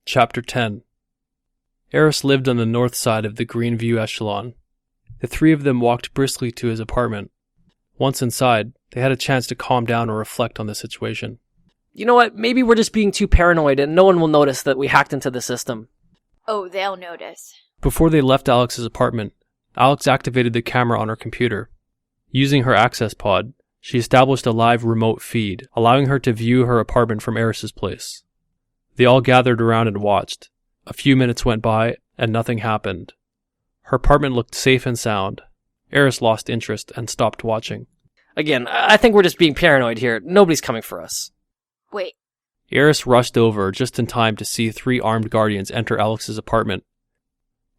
Chapter 10. Eris lived on the north side of the Greenview echelon. The three of them walked briskly to his apartment. Once inside, they had a chance to calm down or reflect on the situation. You know what? Maybe we're just being too paranoid and no one will notice that we hacked into the system. Oh, they'll notice. Before they left Alex's apartment, Alex activated the camera on her computer. Using her access pod, she established a live remote feed, allowing her to view her apartment from Eris's place. They all gathered around and watched. A few minutes went by, and nothing happened. Her apartment looked safe and sound. Eris lost interest and stopped watching. Again, I think we're just being paranoid here. Nobody's coming for us. Wait. Eris rushed over just in time to see 3 armed guardians enter Alex's apartment.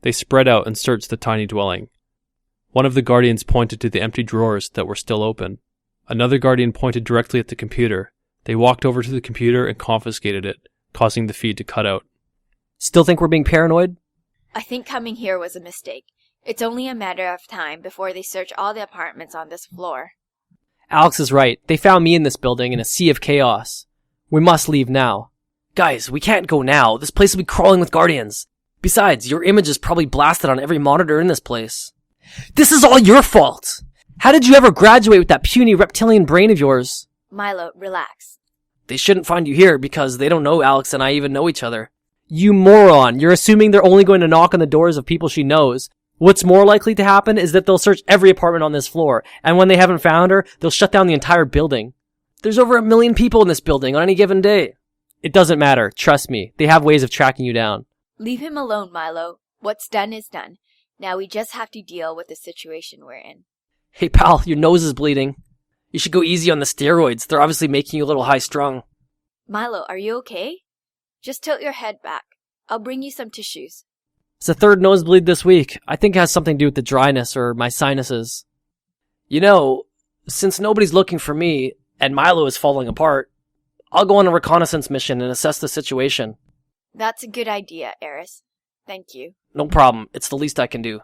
They spread out and searched the tiny dwelling. One of the guardians pointed to the empty drawers that were still open. Another guardian pointed directly at the computer. They walked over to the computer and confiscated it, causing the feed to cut out. Still think we're being paranoid? I think coming here was a mistake. It's only a matter of time before they search all the apartments on this floor. Alex is right. They found me in this building in a sea of chaos. We must leave now. Guys, we can't go now. This place will be crawling with guardians. Besides, your image is probably blasted on every monitor in this place. This is all your fault! How did you ever graduate with that puny reptilian brain of yours? Milo, relax. They shouldn't find you here because they don't know Alex and I even know each other. You moron! You're assuming they're only going to knock on the doors of people she knows. What's more likely to happen is that they'll search every apartment on this floor, and when they haven't found her, they'll shut down the entire building. There's over 1 million people in this building on any given day. It doesn't matter, trust me. They have ways of tracking you down. Leave him alone, Milo. What's done is done. Now we just have to deal with the situation we're in. Hey pal, your nose is bleeding. You should go easy on the steroids. They're obviously making you a little high-strung. Milo, are you okay? Just tilt your head back. I'll bring you some tissues. It's the 3rd nosebleed this week. I think it has something to do with the dryness or my sinuses. You know, since nobody's looking for me, and Milo is falling apart, I'll go on a reconnaissance mission and assess the situation. That's a good idea, Eris. Thank you. No problem. It's the least I can do.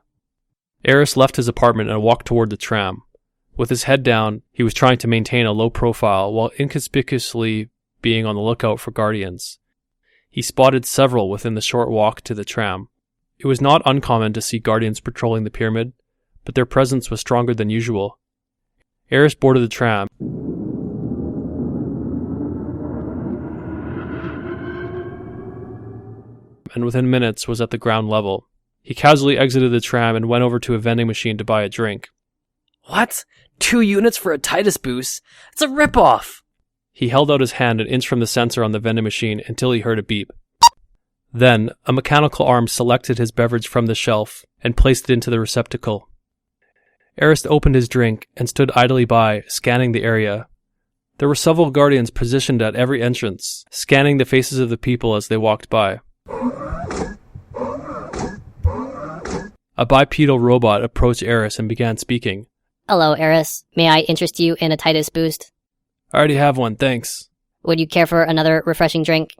Eris left his apartment and walked toward the tram. With his head down, he was trying to maintain a low profile while inconspicuously being on the lookout for guardians. He spotted several within the short walk to the tram. It was not uncommon to see guardians patrolling the pyramid, but their presence was stronger than usual. Eris boarded the tram and within minutes was at the ground level. He casually exited the tram and went over to a vending machine to buy a drink. What? 2 units for a Titus boost? It's a ripoff! He held out his hand an inch from the sensor on the vending machine until he heard a beep. Then, a mechanical arm selected his beverage from the shelf and placed it into the receptacle. Eris opened his drink and stood idly by, scanning the area. There were several guardians positioned at every entrance, scanning the faces of the people as they walked by. A bipedal robot approached Eris and began speaking. Hello, Eris. May I interest you in a Titus boost? I already have one, thanks. Would you care for another refreshing drink?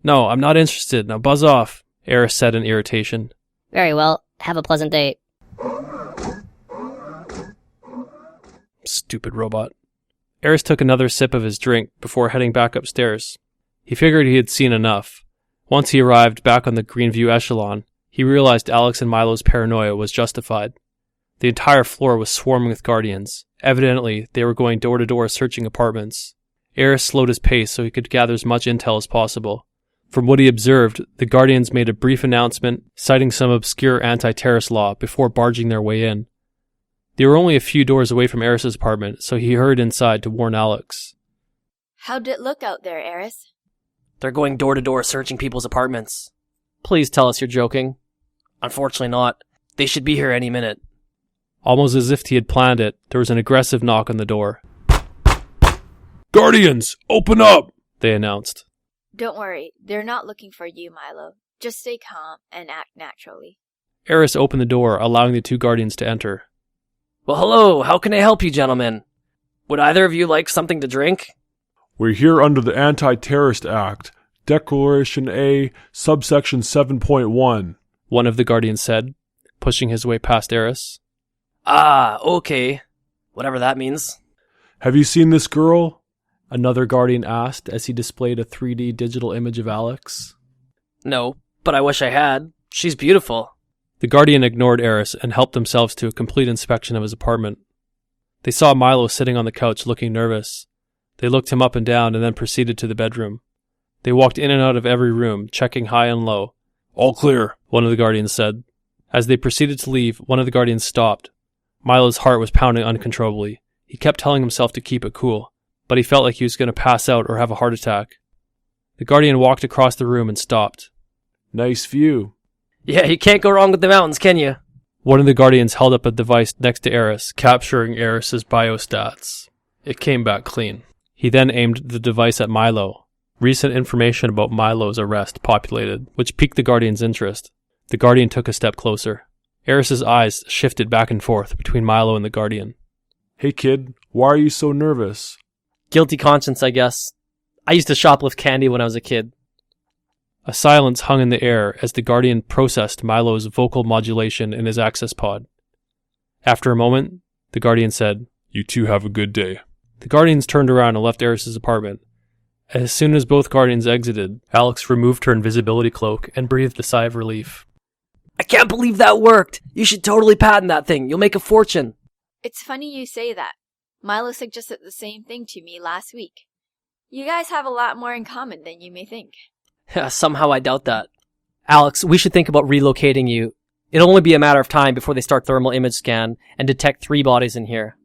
No, I'm not interested. Now buzz off, Eris said in irritation. Very well. Have a pleasant day. Stupid robot. Eris took another sip of his drink before heading back upstairs. He figured he had seen enough. Once he arrived back on the Greenview echelon, he realized Alex and Milo's paranoia was justified. The entire floor was swarming with guardians. Evidently, they were going door to door searching apartments. Eris slowed his pace so he could gather as much intel as possible. From what he observed, the guardians made a brief announcement citing some obscure anti-terrorist law before barging their way in. They were only a few doors away from Eris's apartment, so he hurried inside to warn Alex. How'd it look out there, Eris? They're going door to door searching people's apartments. Please tell us you're joking. Unfortunately not. They should be here any minute. Almost as if he had planned it, there was an aggressive knock on the door. "Guardians, open up!" they announced. Don't worry, they're not looking for you, Milo. Just stay calm and act naturally. Eris opened the door, allowing the 2 guardians to enter. Well, hello. How can I help you, gentlemen? Would either of you like something to drink? We're here under the Anti-Terrorist Act, Declaration A, subsection 7.1. One of the guardians said, pushing his way past Eris. Ah, okay. Whatever that means. Have you seen this girl? Another guardian asked as he displayed a 3D digital image of Alex. No, but I wish I had. She's beautiful. The Guardian ignored Eris and helped themselves to a complete inspection of his apartment. They saw Milo sitting on the couch looking nervous. They looked him up and down and then proceeded to the bedroom. They walked in and out of every room, checking high and low. All clear, one of the Guardians said. As they proceeded to leave, one of the Guardians stopped. Milo's heart was pounding uncontrollably. He kept telling himself to keep it cool, but he felt like he was going to pass out or have a heart attack. The Guardian walked across the room and stopped. Nice view. Yeah, you can't go wrong with the mountains, can you? One of the Guardians held up a device next to Eris, capturing Eris's biostats. It came back clean. He then aimed the device at Milo. Recent information about Milo's arrest populated, which piqued the Guardian's interest. The Guardian took a step closer. Eris's eyes shifted back and forth between Milo and the Guardian. Hey kid, why are you so nervous? Guilty conscience, I guess. I used to shoplift candy when I was a kid. A silence hung in the air as the Guardian processed Milo's vocal modulation in his access pod. After a moment, the Guardian said, You two have a good day. The Guardians turned around and left Eris's apartment. As soon as both Guardians exited, Alex removed her invisibility cloak and breathed a sigh of relief. I can't believe that worked! You should totally patent that thing. You'll make a fortune. It's funny you say that. Milo suggested the same thing to me last week. You guys have a lot more in common than you may think. Somehow I doubt that. Alex, we should think about relocating you. It'll only be a matter of time before they start thermal image scan and detect 3 bodies in here.